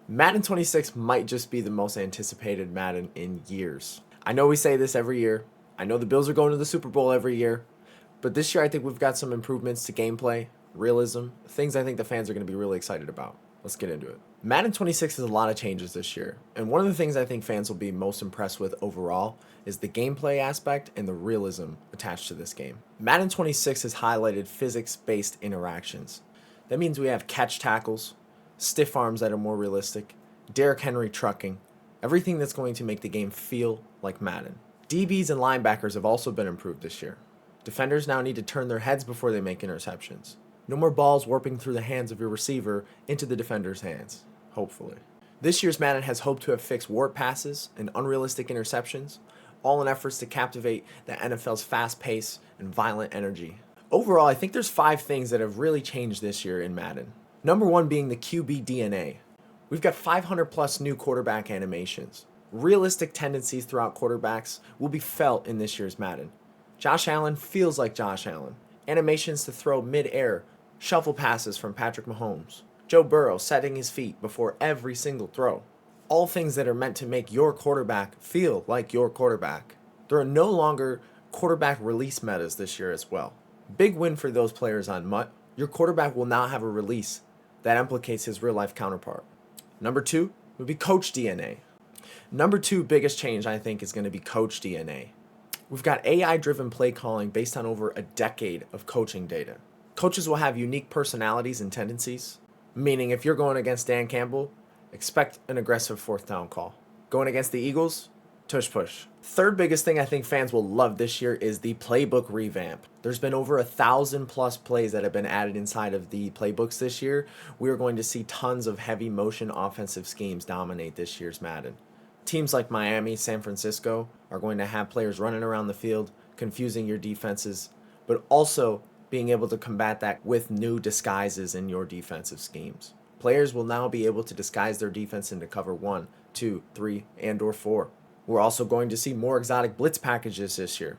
Madden 26 might just be the most anticipated Madden in years. I know we say this every year. I know the Bills are going to the Super Bowl every year. But this year I think we've got some improvements to gameplay, realism, things I think the fans are going to be really excited about. Let's get into it. Madden 26 has a lot of changes this year. And one of the things I think fans will be most impressed with overall is the gameplay aspect and the realism attached to this game. Madden 26 has highlighted physics-based interactions. That means we have catch tackles, stiff arms that are more realistic, Derrick Henry trucking, everything that's going to make the game feel like Madden. DBs and linebackers have also been improved this year. Defenders now need to turn their heads before they make interceptions. No more balls warping through the hands of your receiver into the defender's hands, hopefully. This year's Madden has hoped to have fixed warp passes and unrealistic interceptions, all in efforts to captivate the NFL's fast pace and violent energy. Overall, I think there's 5 things that have really changed this year in Madden. Number 1 being the QB DNA. We've got 500 plus new quarterback animations. Realistic tendencies throughout quarterbacks will be felt in this year's Madden. Josh Allen feels like Josh Allen. Animations to throw mid-air, shuffle passes from Patrick Mahomes. Joe Burrow setting his feet before every single throw. All things that are meant to make your quarterback feel like your quarterback. There are no longer quarterback release metas this year as well. Big win for those players on MUT. Your quarterback will now have a release that implicates his real-life counterpart. Number 2 would be coach DNA. Number 2 biggest change I think is going to be coach DNA. We've got AI-driven play calling based on over a decade of coaching data. Coaches will have unique personalities and tendencies, meaning if you're going against Dan Campbell, expect an aggressive 4th down call. Going against the Eagles, tush push. Third biggest thing I think fans will love this year is the playbook revamp. There's been over 1,000 plus plays that have been added inside of the playbooks this year. We are going to see tons of heavy motion offensive schemes dominate this year's Madden. Teams like Miami, San Francisco are going to have players running around the field, confusing your defenses, but also being able to combat that with new disguises in your defensive schemes. Players will now be able to disguise their defense into cover 1, 2, 3, and/or 4. We're also going to see more exotic blitz packages this year.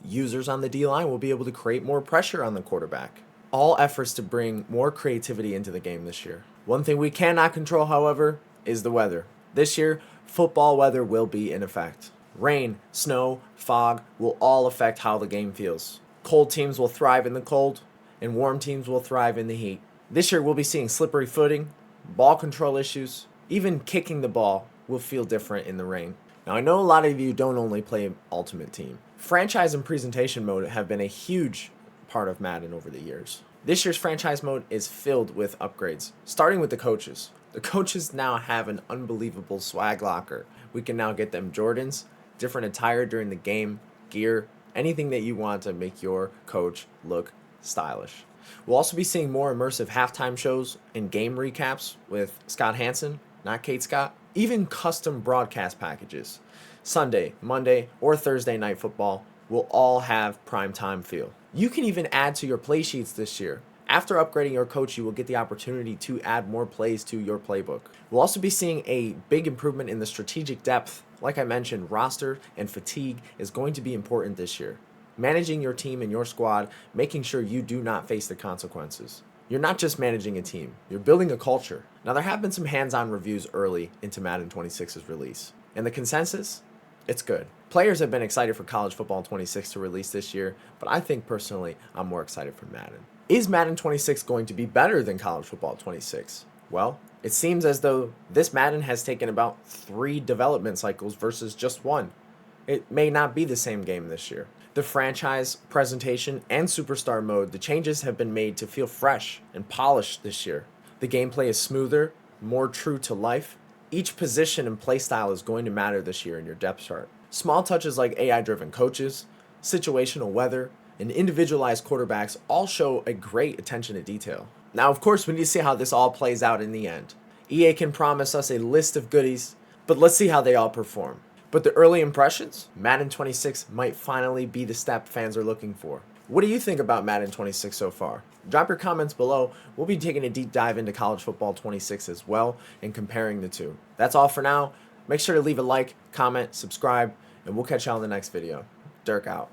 Users on the D-line will be able to create more pressure on the quarterback. All efforts to bring more creativity into the game this year. One thing we cannot control, however, is the weather. This year, football weather will be in effect. Rain, snow, fog will all affect how the game feels. Cold teams will thrive in the cold, and warm teams will thrive in the heat. This year, we'll be seeing slippery footing, ball control issues, even kicking the ball will feel different in the rain. Now, I know a lot of you don't only play Ultimate Team. Franchise and presentation mode have been a huge part of Madden over the years. This year's franchise mode is filled with upgrades, starting with the coaches. The coaches now have an unbelievable swag locker. We can now get them Jordans, different attire during the game, gear, anything that you want to make your coach look stylish. We'll also be seeing more immersive halftime shows and game recaps with Scott Hansen, not Kate Scott. Even custom broadcast packages. Sunday, Monday, or Thursday night football will all have primetime feel. You can even add to your play sheets this year. After upgrading your coach, you will get the opportunity to add more plays to your playbook. We'll also be seeing a big improvement in the strategic depth. Like I mentioned, roster and fatigue is going to be important this year. Managing your team and your squad, making sure you do not face the consequences. You're not just managing a team, you're building a culture. Now, there have been some hands-on reviews early into Madden 26's release, and the consensus? It's good. Players have been excited for College Football 26 to release this year, but I think personally, I'm more excited for Madden. Is Madden 26 going to be better than College Football 26? Well, it seems as though this Madden has taken about 3 development cycles versus just 1. It may not be the same game this year. The franchise, presentation, and superstar mode, the changes have been made to feel fresh and polished this year. The gameplay is smoother, more true to life. Each position and playstyle is going to matter this year in your depth chart. Small touches like AI-driven coaches, situational weather, and individualized quarterbacks all show a great attention to detail. Now, of course, we need to see how this all plays out in the end. EA can promise us a list of goodies, but let's see how they all perform. But the early impressions, Madden 26 might finally be the step fans are looking for. What do you think about Madden 26 so far? Drop your comments below. We'll be taking a deep dive into College Football 26 as well and comparing the two. That's all for now. Make sure to leave a like, comment, subscribe, and we'll catch you on the next video. Dirk out.